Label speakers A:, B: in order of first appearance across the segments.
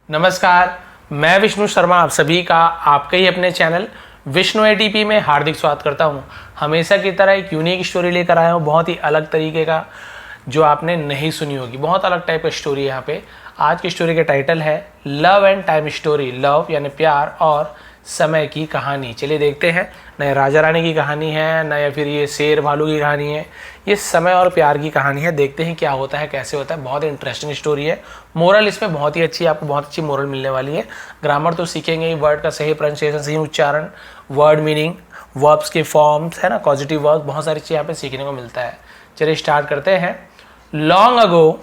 A: नमस्कार, मैं विष्णु शर्मा आप सभी का आपके ही अपने चैनल विष्णु एटीपी में हार्दिक स्वागत करता हूं। हमेशा की तरह एक यूनिक स्टोरी लेकर आया हूं, बहुत ही अलग तरीके का, जो आपने नहीं सुनी होगी। बहुत अलग टाइप का स्टोरी है यहाँ पे। आज की स्टोरी का टाइटल है love and time story. Love यानी प्यार और समय की कहानी। चलिए देखते हैं, न राजा रानी की कहानी है, न या फिर ये शेर भालू की कहानी है, ये समय और प्यार की कहानी है। देखते हैं क्या होता है, कैसे होता है। बहुत इंटरेस्टिंग स्टोरी है। मोरल इसमें बहुत ही अच्छी, आपको बहुत अच्छी मोरल मिलने वाली है। ग्रामर तो सीखेंगे ही, वर्ड का सही प्रोनाउंसिएशन, सही उच्चारण, वर्ड मीनिंग, वर्ब्स के फॉर्म्स है ना, पॉजिटिव वर्ब, बहुत सारी चीज़ यहाँ पे सीखने को मिलता है। चलिए स्टार्ट करते हैं। Long ago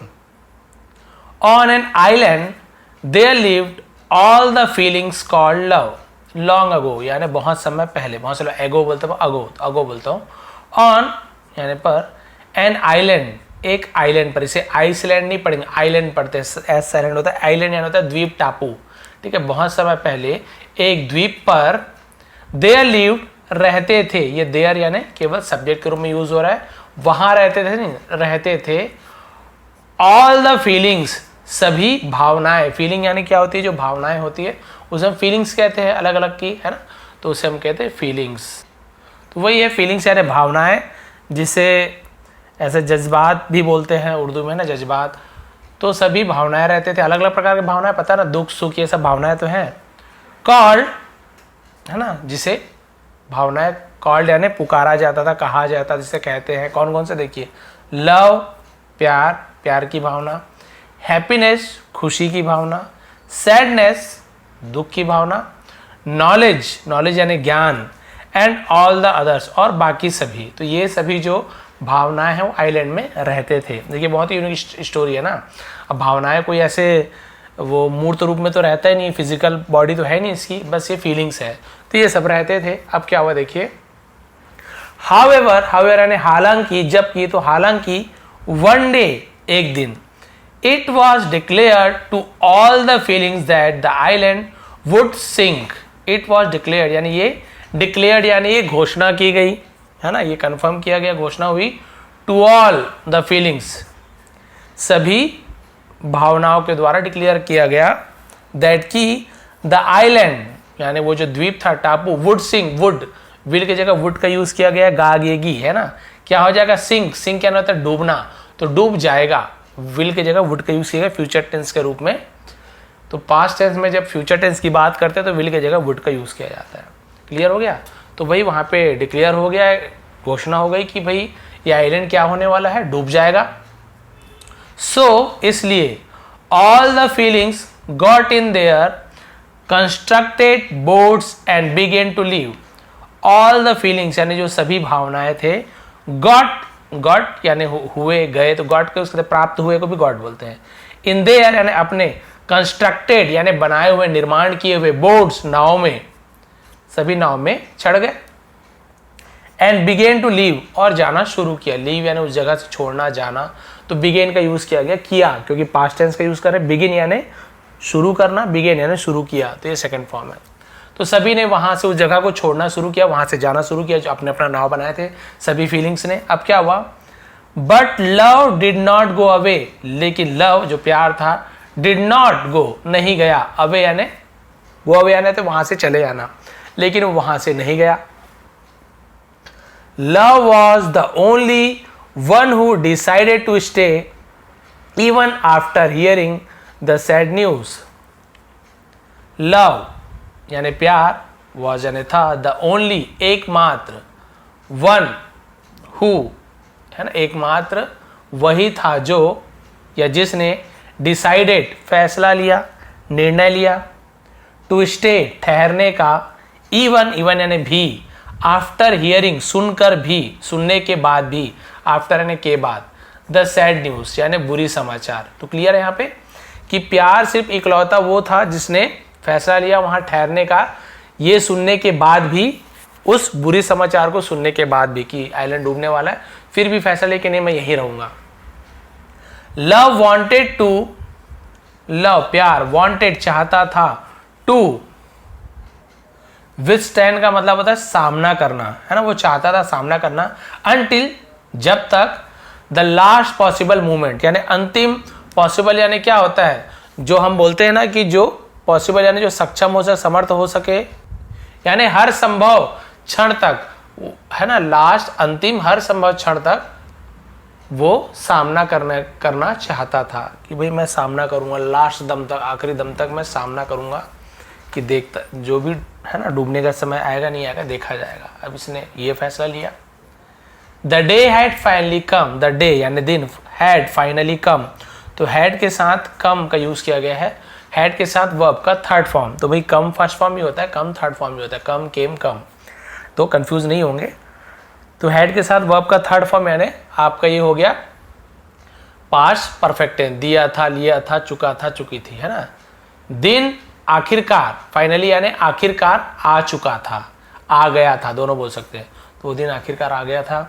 A: on an island there lived all the feelings called love. Long ago यानी बहुत समय पहले, बहुत से लोग एगो बोलते हैं, अगो बोलता हूँ। ऑन यानी पर, एन आइलैंड एक आइलैंड पर, इसे आइसलैंड नहीं पढ़ेंगे, आइलैंड पढ़ते हैं, एस साइलेंट होता है। आइलैंड यानी होता है द्वीप, टापू, ठीक है। बहुत समय पहले एक द्वीप पर देयर लिव्ड रहते थे। ये देयर यानी केवल सब्जेक्ट के रूप में यूज हो रहा है, वहां रहते थे नहीं, रहते थे। ऑल द फीलिंग्स सभी भावनाएं, फीलिंग यानी क्या होती है, जो भावनाएं होती है उसे हम फीलिंग्स कहते हैं, अलग अलग की, है ना, तो उसे हम कहते हैं फीलिंग्स। तो वही है फीलिंग्स यानी भावनाएं, जिसे ऐसे जज्बात भी बोलते हैं उर्दू में ना, जज्बात। तो सभी भावनाएं रहते थे, अलग अलग प्रकार की भावनाएं, पता ना, दुख सुख ये सब भावनाएं तो हैं। कॉल्ड है ना, जिसे भावनाएं कॉल्ड यानी पुकारा जाता था, कहा जाता, जिसे कहते हैं। कौन कौन से देखिए, लव प्यार, प्यार की भावना, हैप्पीनेस खुशी की भावना, सैडनेस दुख की भावना, नॉलेज, नॉलेज यानी ज्ञान, एंड ऑल द अदर्स और बाकी सभी। तो ये सभी जो भावनाएं हैं वो आइलैंड में रहते थे। देखिए बहुत ही यूनिक स्टोरी है ना। अब भावनाएं कोई ऐसे वो मूर्त रूप में तो रहता ही नहीं, फिजिकल बॉडी तो है नहीं इसकी, बस ये फीलिंग्स है। तो ये सब रहते थे। अब क्या हुआ देखिए, हाउएवर यानी हालांकि, जबकि, तो हालांकि वन डे एक दिन, it was declared to all the feelings that the island would sink. It was declared यानी ये declared यानी ये घोषणा की गई है ना, ये कंफर्म किया गया, घोषणा हुई। to all the feelings सभी भावनाओं के द्वारा डिक्लेयर किया गया, that कि the island यानी वो जो द्वीप था, टापू, would sink, would, will की जगह would का यूज किया गया, गागेगी है ना, क्या हो जाएगा, सिंक, सिंक क्या होता है, डूबना, तो डूब जाएगा। विल की जगह वुड का यूज किया गया फ्यूचर टेंस के रूप में। तो पास्ट टेंस में जब फ्यूचर टेंस की बात करते हैं तो विल की जगह वुड का यूज किया जाता है। क्लियर हो गया। तो भाई वहां पे डिक्लेयर हो गया, घोषणा हो गई कि भाई ये आइलैंड क्या होने वाला है, डूब जाएगा। सो इसलिए all the feelings got in there constructed boats and began to leave. All the feelings यानी जो सभी भावनाएं थे, गॉट यानी हुए, गए, तो गॉट के उसके प्राप्त हुए को भी गॉड बोलते हैं। इन देयर यानी अपने, कंस्ट्रक्टेड यानी बनाए हुए, निर्माण किए हुए, बोट्स नाव में, सभी नाव में चढ़ गए। एंड बिगेन टू लीव और जाना शुरू किया। लीव यानी उस जगह से छोड़ना, जाना, तो बिगेन का यूज किया गया, किया, क्योंकि पास्ट टेंस का यूज कर रहे। बिगिन यानी शुरू करना, बिगेन यानी शुरू किया, तो ये सेकंड फॉर्म है। तो सभी ने वहां से उस जगह को छोड़ना शुरू किया, वहां से जाना शुरू किया, जो अपने अपना नाव बनाए थे सभी फीलिंग्स ने। अब क्या हुआ, but love did not go away, लेकिन लव जो प्यार था, डिड नॉट गो नहीं गया, अवे यानी गो अवे यानी तो वहां से चले जाना, लेकिन वो वहां से नहीं गया। Love was the only one who decided to stay even after hearing the sad news. Love यानी प्यार, वॉज यानी था, द ओनली एकमात्र, वन हु है ना, एकमात्र वही था जो या जिसने, डिसाइडेड फैसला लिया, निर्णय लिया, टू स्टे ठहरने का, इवन यानी भी, आफ्टर हियरिंग सुनकर भी, सुनने के बाद भी, आफ्टर यानी के बाद, द सैड न्यूज यानी बुरी समाचार। तो क्लियर है यहाँ पे कि प्यार सिर्फ इकलौता वो था जिसने फैसला लिया वहां ठहरने का, ये सुनने के बाद भी, उस बुरी समाचार को सुनने के बाद भी कि आइलैंड डूबने वाला है, फिर भी फैसला लेके नहीं मैं यहीं रहूंगा। लव वांटेड टू, लव प्यार, वांटेड चाहता था, टू विथस्टैंड का मतलब होता है सामना करना, है ना, वो चाहता था सामना करना, अनटिल जब तक, द लास्ट पॉसिबल मोमेंट यानी अंतिम, पॉसिबल यानी क्या होता है, जो हम बोलते हैं ना कि जो पॉसिबल यानी जो सक्षम हो सके, समर्थ हो सके, यानी हर संभव क्षण तक, है ना, लास्ट अंतिम हर संभव क्षण तक वो सामना करना चाहता था कि भाई मैं सामना करूंगा, लास्ट दम तक, आखिरी दम तक मैं सामना करूंगा कि देखता जो भी है ना डूबने का समय आएगा नहीं आएगा देखा जाएगा। अब इसने ये फैसला लिया। The day had finally come, the day यानी दिन, हैड फाइनली कम, तो हैड के साथ कम का यूज किया गया है, हैड के साथ वर्ब का थर्ड फॉर्म, तो भाई कम फर्स्ट फॉर्म ही होता है, कम थर्ड फॉर्म ही होता है, कम केम कम, तो कंफ्यूज नहीं होंगे। तो हैड के साथ वर्ब का थर्ड फॉर्म यानी आपका ये हो गया पास्ट परफेक्ट टेंस, दिया था, लिया था, चुका था, चुकी थी, है ना। दिन आखिरकार, फाइनली यानी आखिरकार आ चुका था, आ गया था, दोनों बोल सकते हैं, तो वो दिन आखिरकार आ गया था।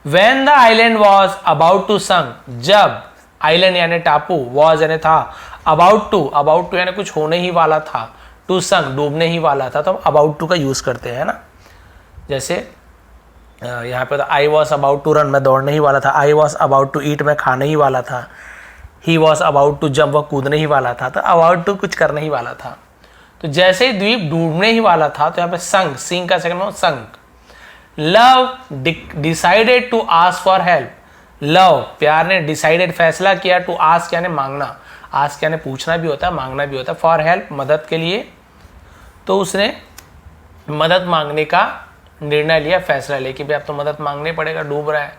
A: When the island was about to sink, जब आइलैंड यानी टापू, was यानी था, about to यानी कुछ होने ही वाला था, to sink डूबने ही वाला था, तो हम about to का यूज करते हैं ना। जैसे यहाँ पे तो I was about to run, मैं दौड़ने ही वाला था, I was about to eat, मैं खाने ही वाला था, he was about to jump, वह कूदने ही वाला था, तो about to कुछ करने ही वाला था। तो जैसे ही द्वीप डूबने ही वाला था, तो यहाँ पे संक, सिंक का second form sunk. Love decided to ask for help, love प्यार ने, डिसाइडेड फैसला किया, टू आस्क यानी मांगना, आस्क यानी पूछना भी होता है, मांगना भी होता है, फॉर हेल्प मदद के लिए, तो उसने मदद मांगने का निर्णय लिया, फैसला लिया कि भाई अब तो मदद मांगनी पड़ेगा, डूब रहा है,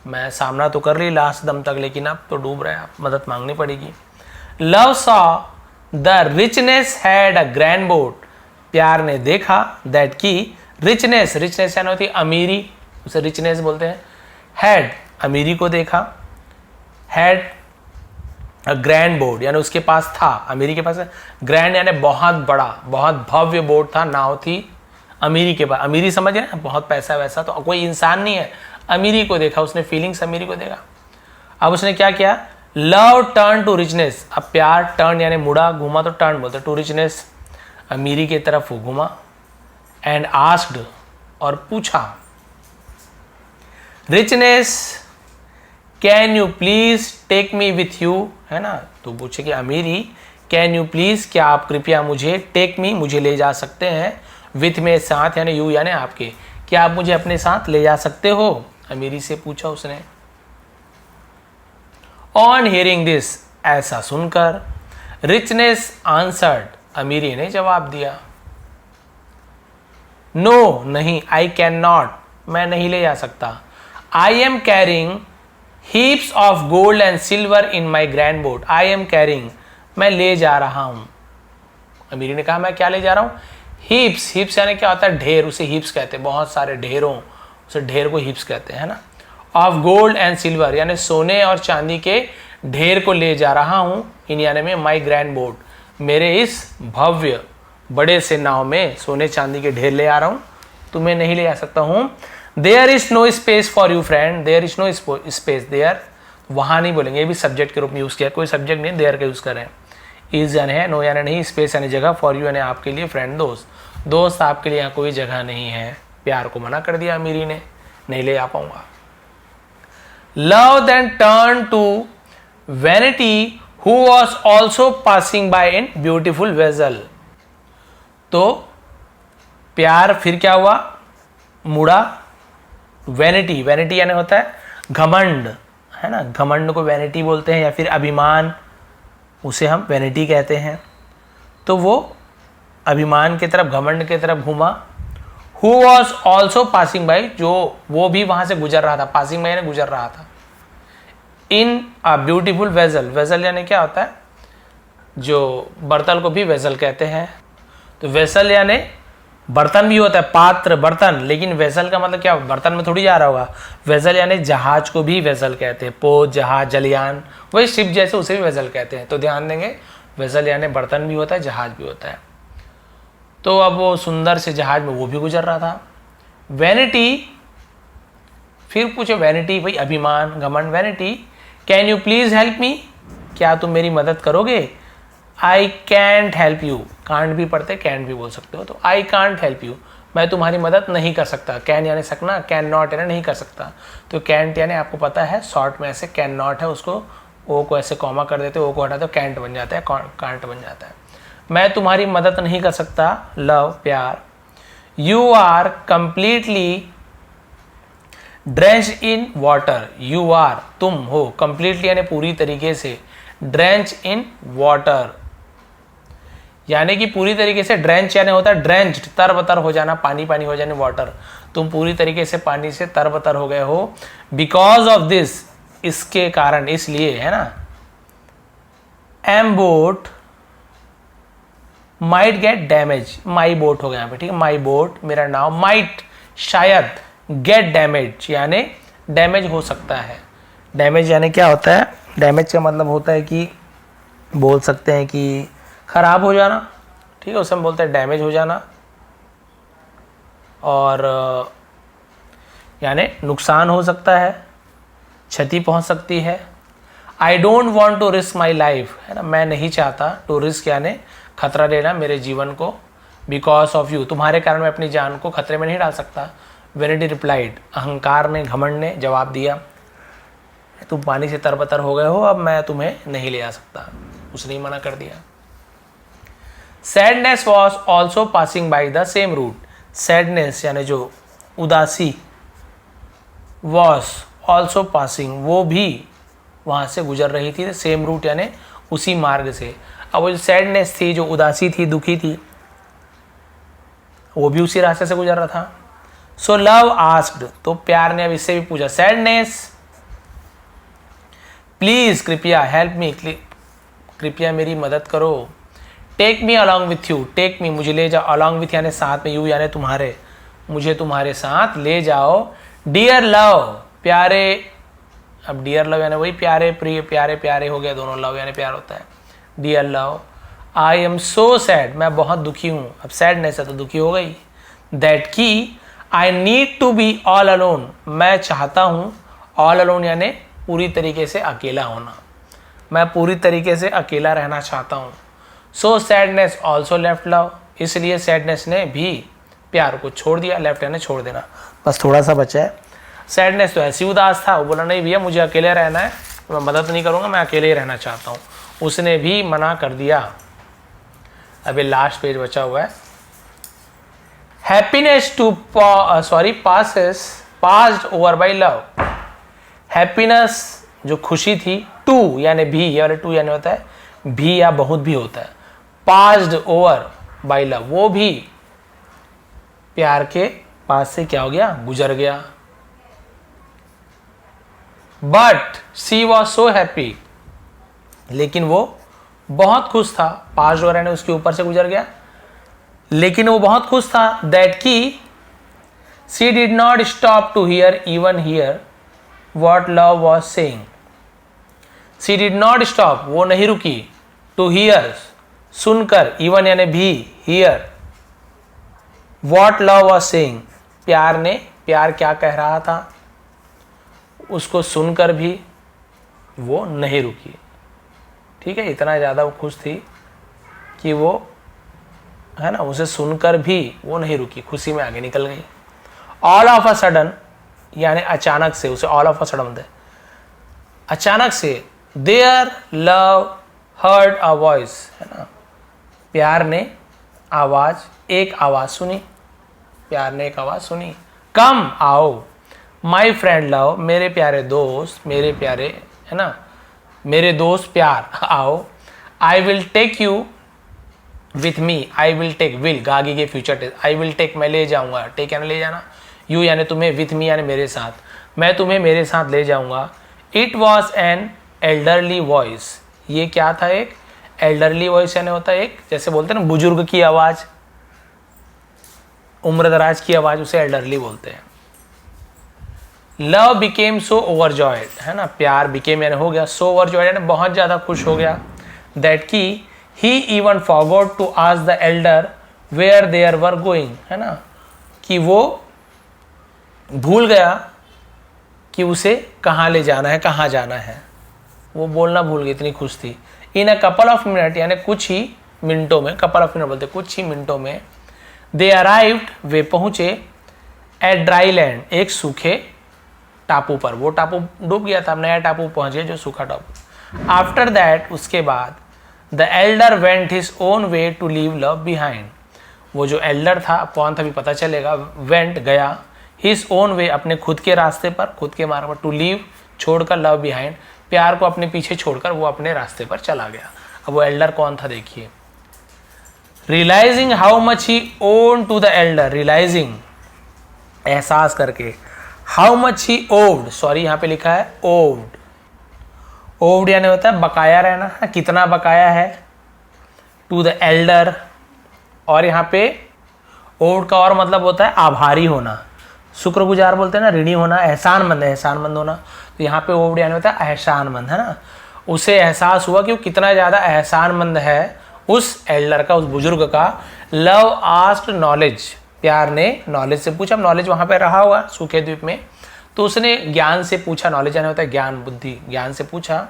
A: मैं सामना तो कर ली लास्ट दम तक, लेकिन अब तो डूब रहा है, अब मदद मांगनी पड़ेगी। Love saw the richness had a grand boat, प्यार ने देखा, दैट की रिचनेस, रिचनेस यानी होती है अमीरी, उसे रिचनेस बोलते हैं, हैड अमीरी को देखा, हैड अ ग्रैंड बोट यानी उसके पास था, अमीरी के पास, ग्रैंड यानी बहुत बड़ा, बहुत भव्य बोट था, नाव थी, अमीरी के पास, अमीरी समझ गए ना, बहुत पैसा वैसा, तो कोई इंसान नहीं है, अमीरी को देखा उसने, फीलिंग्स अमीरी को देखा। अब उसने क्या किया, लव टर्न टू रिचनेस, अब प्यार टर्न यानी मुड़ा, घुमा, तो टर्न बोलते, टू रिचनेस अमीरी की तरफ वो घुमा, एंड आस्क्ड और पूछा, richness can you please take me with you, है ना, तो पूछे कि अमीरी, कैन यू प्लीज, क्या आप कृपया मुझे, टेक मी मुझे ले जा सकते हैं, विथ में साथ यानी यू यानी आपके, क्या आप मुझे अपने साथ ले जा सकते हो, अमीरी से पूछा उसने। ऑन हियरिंग दिस, ऐसा सुनकर, रिचनेस आंसर्ड, अमीरी ने जवाब दिया, नो नहीं, आई कैन नॉट, मैं नहीं ले जा सकता, I am carrying heaps of gold and silver in my grand boat, I am carrying मैं ले जा रहा हूं, अमीरी ने कहा मैं क्या ले जा रहा हूं, हीप्स, हीप्स यानी क्या होता है ढेर, उसे हीप्स कहते हैं, बहुत सारे ढेरों, उसे ढेर को हीप्स कहते हैं, है ना। ऑफ गोल्ड एंड सिल्वर यानी सोने और चांदी के ढेर को ले जा रहा हूं, इन यानी में माई ग्रैंड बोट, मेरे इस भव्य बड़े से नाव में सोने चांदी के ढेर ले आ रहा हूं, तुम्हें नहीं ले जा सकता हूं। There is no space for you friend, there is no space, there वहां नहीं बोलेंगे, ये भी सब्जेक्ट के रूप में यूज किया, कोई सब्जेक्ट नहीं, देयर का यूज कर रहे हैं, इज यानी है, नो यानी नहीं, स्पेस यानी जगह, फॉर यू यानी आपके लिए, फ्रेंड दोस्त, दोस्त आपके लिए यहाँ कोई जगह नहीं है, प्यार को मना कर दिया अमीरी ने, नहीं ले आ पाऊंगा। Love then turn to vanity who was also passing by in beautiful vessel, तो प्यार फिर क्या हुआ, मुड़ा, वैनिटी, वैनिटी यानी होता है घमंड, है ना, घमंड को वैनिटी बोलते हैं, या फिर अभिमान, उसे हम वैनिटी कहते हैं, तो वो अभिमान की तरफ, घमंड की तरफ घुमा। Who was also passing by, जो वो भी वहां से गुजर रहा था, पासिंग बाई यानी गुजर रहा था, इन अ ब्यूटीफुल वेजल, वेजल यानी क्या होता है, जो बर्तन को भी वेजल कहते हैं, तो वेसल यानी बर्तन भी होता है, पात्र बर्तन, लेकिन वेसल का मतलब क्या, बर्तन में थोड़ी जा रहा होगा, वेसल यानी जहाज को भी वेसल कहते हैं, पोत, जहाज, जलयान, वही शिप जैसे उसे भी वेसल कहते हैं, तो ध्यान देंगे वेसल यानी बर्तन भी होता है, जहाज भी होता है। तो अब वो सुंदर से जहाज में वो भी गुजर रहा था। वैनिटी, फिर पूछे वैनिटी, भाई अभिमान, घमंड, vanity, can you please help me, क्या तुम मेरी मदद करोगे, I can't help you, can't भी पढ़ते, कैंट भी बोल सकते हो, तो आई कांट हेल्प यू, मैं तुम्हारी मदद नहीं कर सकता, कैन यानी सकना, कैन नॉट यानी नहीं कर सकता, तो कैंट यानी आपको पता है शॉर्ट में ऐसे कैन नॉट है, उसको ओ को ऐसे कॉमा कर देते हो, ओ को हटाते हो, कैंट बन जाता है, कांट बन जाता है। मैं तुम्हारी मदद नहीं कर सकता, लव प्यार। You are completely drench in water, you are तुम हो, कंप्लीटली यानी पूरी तरीके से, ड्रेंच इन वाटर यानी कि पूरी तरीके से, ड्रेंच यानी होता है ड्रेंच्ड, तरबतर हो जाना, पानी पानी हो जाने, वाटर, तुम पूरी तरीके से पानी से तरबतर हो गए हो। बिकॉज ऑफ दिस, इसके कारण, इसलिए, है ना। Am boat might get damage, my boat हो गया यहाँ पे, ठीक है, माई बोट मेरा नाव, माइट शायद, गेट डैमेज यानी डैमेज हो सकता है। डैमेज यानी क्या होता है, डैमेज का मतलब होता है कि बोल सकते हैं कि खराब हो जाना, ठीक है, उसे हम बोलते हैं डैमेज हो जाना, और यानी नुकसान हो सकता है, क्षति पहुंच सकती है। I don't want to risk my life, है ना, मैं नहीं चाहता, टू रिस्क यानी खतरा लेना मेरे जीवन को, बिकॉज ऑफ यू, तुम्हारे कारण मैं अपनी जान को खतरे में नहीं डाल सकता। वेनिटी रिप्लाइड, अहंकार ने, घमंड ने जवाब दिया, तुम पानी से तरबतर हो गए हो, अब मैं तुम्हें नहीं ले आ सकता, उसने ही मना कर दिया। Sadness was also passing by the same route, sadness यानी जो उदासी, वॉज ऑल्सो पासिंग वो भी वहाँ से गुजर रही थी, सेम रूट यानी उसी मार्ग से। अब वो जो सैडनेस थी, जो उदासी थी, दुखी थी, वो भी उसी रास्ते से गुजर रहा था। सो लव आस्क्ड, तो प्यार ने अब इससे भी पूछा, सैडनेस प्लीज कृपया, हेल्प मी, कृपया मेरी मदद करो। Take me along with you, take me मुझे ले जाओ, अलॉन्ग विथ यानी साथ में, यू यानी तुम्हारे, मुझे तुम्हारे साथ ले जाओ। डियर लव प्यारे, अब डियर लव यानी वही प्यारे, प्रिय, प्यारे प्यारे हो गया दोनों, लव यानी प्यार होता है। Dear love I am so sad, मैं बहुत दुखी हूँ, अब सैडनेस है तो दुखी हो गई। दैट की I need to be all alone, मैं चाहता हूँ, ऑल अलोन यानी पूरी तरीके से अकेला होना, मैं पूरी तरीके से अकेला रहना चाहता हूँ। सो सैडनेस ऑल्सो लेफ्ट लव, इसलिए सैडनेस ने भी प्यार को छोड़ दिया, लेफ्ट यानी छोड़ देना, बस थोड़ा सा बचा है। सैडनेस तो ऐसी उदास था, वो बोला नहीं भैया मुझे अकेले रहना है, मैं मदद नहीं करूँगा, मैं अकेले ही रहना चाहता हूँ, उसने भी मना कर दिया। अभी लास्ट पेज बचा हुआ है। Happiness too passes passed over by love, happiness जो खुशी थी, टू यानी भी, ये वाले टू यानी होता है भी या बहुत भी होता है, पास्ड ओवर बाई लव वो भी प्यार के पास से क्या हो गया, गुजर गया। But she was so happy, लेकिन वो बहुत खुश था, पास्ड ओवर यानी उसके ऊपर से गुजर गया, लेकिन वो बहुत खुश था। दैट की she did not stop to hear even hear what love was saying, she did not stop वो नहीं रुकी, टू हियर सुनकर, इवन यानी भी, hear what love was saying प्यार ने, प्यार क्या कह रहा था उसको सुनकर भी वो नहीं रुकी, ठीक है, इतना ज़्यादा वो खुश थी कि वो, है ना, उसे सुनकर भी वो नहीं रुकी, खुशी में आगे निकल गई। ऑल ऑफ अ सडन यानी अचानक से, उसे ऑल ऑफ अ सडन दे, अचानक से, their love heard a voice, है ना, प्यार ने आवाज, एक आवाज सुनी, प्यार ने एक आवाज सुनी, कम आओ, माई फ्रेंड लव मेरे प्यारे दोस्त, मेरे प्यारे, है ना, मेरे दोस्त प्यार आओ, I will take you with me, I will take, will गागी के future tense, I will take मैं ले जाऊंगा, टेक यानी ले जाना, यू यानी तुम्हें, विथ मी यानी मेरे साथ, मैं तुम्हें मेरे साथ ले जाऊंगा। It was an elderly voice, ये क्या था, एक एल्डरली वॉइस यानी होता है एक, जैसे बोलते हैं ना बुजुर्ग की आवाज, उम्रदराज की आवाज, उसे एल्डरली बोलते हैं। लव बिकेम सो ओवरजॉयड, है ना, प्यार बिकेम यानी हो गया, सो ओवरजॉयड यानी बहुत ज्यादा खुश हो गया। दैट की he even forgot to ask the elder where there were going, है ना, कि वो भूल गया कि उसे कहाँ ले जाना है, कहाँ जाना है, वो बोलना भूल गई, इतनी खुश थी। इन अ कपल ऑफ मिनट यानी कुछ ही मिनटों में, कपल ऑफ मिनट बोलते कुछ ही मिनटों में, दे अराइव्ड वे पहुंचे, एट ड्राई लैंड एक सूखे टापू पर, वो टापू डूब गया था, नया टापू पहुंचे जो सूखा टापू, आफ्टर दैट उसके बाद the elder went his own way to leave love behind. वो जो एल्डर था, कौन था भी पता चलेगा, वेंट गया, हिज ओन वे अपने खुद के रास्ते पर, खुद के मार्ग पर, टू लीव छोड़कर, लव बिहाइंड प्यार को अपने पीछे छोड़कर वो अपने रास्ते पर चला गया। अब वो एल्डर कौन था देखिए, realising how much he own to the elder, realising एहसास करके, how much he owed, sorry यहाँ पे लिखा है ओव्ड, ओव्ड यानी होता है बकाया रहना, कितना बकाया है, टू द एल्डर, और यहाँ पे ओव्ड का और मतलब होता है आभारी होना, शुक्रगुजार बोलते हैं ना, ऋणी होना, एहसानमंद होना, तो यहाँ पे ओव्ड यानी होता है एहसानमंद, है ना। उसे एहसास हुआ कि वो कितना ज़्यादा एहसानमंद है उस एल्डर का, उस बुजुर्ग का। लव आस्क्ड नॉलेज, प्यार ने नॉलेज से पूछा, नॉलेज वहाँ पे रहा हुआ सूखे द्वीप में, तो उसने ज्ञान से पूछा, नॉलेज यानी होता है ज्ञान, बुद्धि, ज्ञान से पूछा।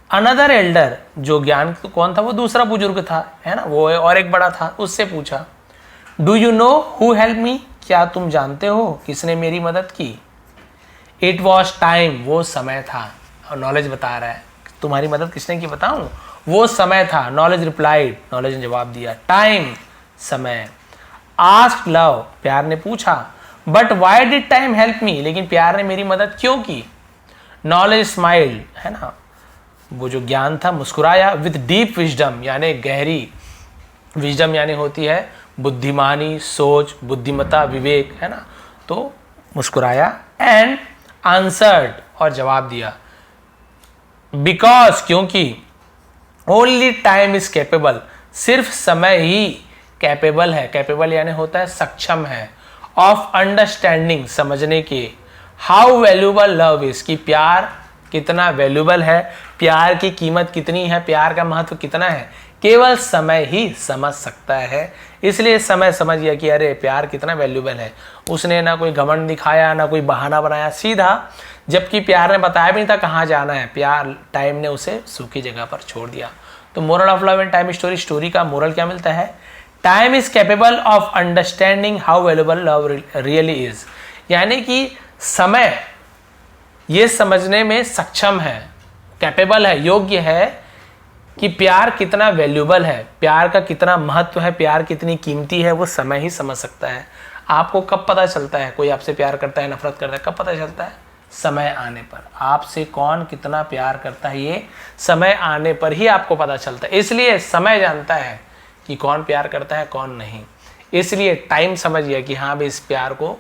A: अनदर एल्डर, जो ज्ञान कौन था, वो दूसरा बुजुर्ग था, है ना, वो और एक बड़ा था, उससे पूछा, do you know who help me, क्या तुम जानते हो किसने मेरी मदद की। इट वॉज टाइम, वो समय था, और नॉलेज बता रहा है तुम्हारी मदद किसने की बताऊं, वो समय था। नॉलेज रिप्लाइड, नॉलेज ने जवाब दिया, टाइम समय। आस्क्ड लव, प्यार ने पूछा, but why did time help me, लेकिन प्यार ने मेरी मदद क्यों की। नॉलेज स्माइल्ड, है ना, वो जो ज्ञान था मुस्कुराया, विद डीप विजडम यानी गहरी, विजडम यानी होती है बुद्धिमानी, सोच, बुद्धिमता, विवेक, है ना, तो मुस्कुराया। एंड आंसर्ड, और जवाब दिया, बिकॉज, क्योंकि, ओनली टाइम इज कैपेबल, सिर्फ समय ही कैपेबल है, कैपेबल यानी होता है सक्षम है, ऑफ अंडरस्टैंडिंग समझने के, हाउ वैल्यूबल लव इज, कि प्यार कितना वैल्यूबल है, प्यार की कीमत कितनी है, प्यार का महत्व कितना है, केवल समय ही समझ सकता है। इसलिए समय समझ गया कि अरे प्यार कितना वैल्यूबल है। उसने ना कोई घमंड दिखाया, ना कोई बहाना बनाया, सीधा, जबकि प्यार ने बताया भी नहीं था कहाँ जाना है, प्यार, टाइम ने उसे सूखी जगह पर छोड़ दिया। तो moral of love and time story, story का मोरल क्या मिलता है, time is capable of understanding how valuable love really is, यानी कि समय ये समझने में सक्षम है, कैपेबल है, योग्य है कि प्यार कितना वैल्यूबल है, प्यार का कितना महत्व है, प्यार कितनी कीमती है, वो समय ही समझ सकता है। आपको कब पता चलता है कोई आपसे प्यार करता है, नफरत करता है, कब पता चलता है, समय आने पर। आपसे कौन कितना प्यार करता है ये समय आने पर ही आपको पता चलता है। इसलिए समय जानता है कि कौन प्यार करता है कौन नहीं। इसलिए टाइम समझ गया कि हाँ भाई इस प्यार को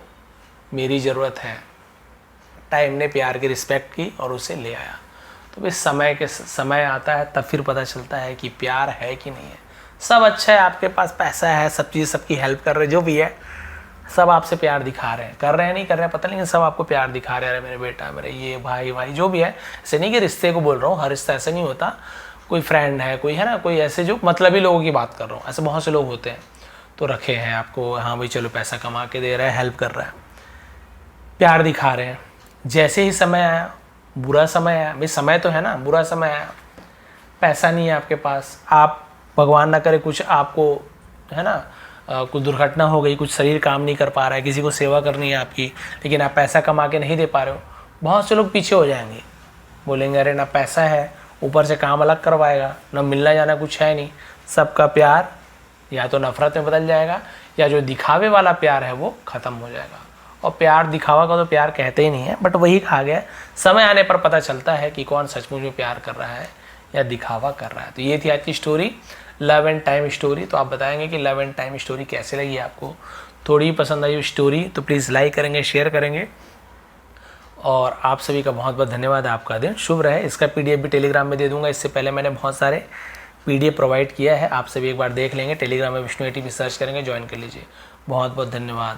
A: मेरी ज़रूरत है। टाइम ने प्यार की रिस्पेक्ट की और उसे ले आया। तो भाई समय आता है तब फिर पता चलता है कि प्यार है कि नहीं है। सब अच्छा है, आपके पास पैसा है, सब चीज़ सबकी हेल्प कर रहे, जो भी है सब आपसे प्यार दिखा रहे हैं, कर रहे हैं नहीं कर रहे हैं पता नहीं, लेकिन सब आपको प्यार दिखा रहे हैं, मेरे बेटा, मेरे ये भाई जो भी है। ऐसे नहीं कि रिश्ते को बोल रहा हूँ, हर रिश्ता ऐसे नहीं होता। कोई फ्रेंड है, कोई है ना, कोई ऐसे जो मतलबी लोगों की बात कर रहा हूँ, ऐसे बहुत से लोग होते हैं। तो रखे हैं आपको, हाँ भाई चलो पैसा कमा के दे रहा है, हेल्प कर रहा है, प्यार दिखा रहे हैं। जैसे ही समय आया, बुरा समय आया, भाई समय तो है ना, बुरा समय आया, पैसा नहीं है आपके पास, आप भगवान ना करे कुछ आपको है ना कुछ दुर्घटना हो गई, कुछ शरीर काम नहीं कर पा रहा है, किसी को सेवा करनी है आपकी, लेकिन आप पैसा कमा के नहीं दे पा रहे हो, बहुत से लोग पीछे हो जाएंगे, बोलेंगे अरे ना पैसा है, ऊपर से काम अलग करवाएगा, ना मिलना जाना कुछ है नहीं। सबका प्यार या तो नफरत में बदल जाएगा, या जो दिखावे वाला प्यार है वो ख़त्म हो जाएगा। और प्यार दिखावा का तो प्यार कहते ही नहीं है, बट वही कहा गया, समय आने पर पता चलता है कि कौन सचमुच में प्यार कर रहा है या दिखावा कर रहा है। तो ये थी आज की story, love and time story. तो आप बताएंगे कि लव एंड टाइम स्टोरी कैसे लगी आपको, थोड़ी पसंद आई स्टोरी तो प्लीज़ लाइक करेंगे, शेयर करेंगे। और आप सभी का बहुत बहुत धन्यवाद, आपका दिन शुभ रहे। इसका PDF भी टेलीग्राम में दे दूंगा, इससे पहले मैंने बहुत सारे PDF प्रोवाइड किया है, आप सभी एक बार देख लेंगे। टेलीग्राम में विष्णु ATP सर्च करेंगे, ज्वाइन कर लीजिए। बहुत बहुत धन्यवाद।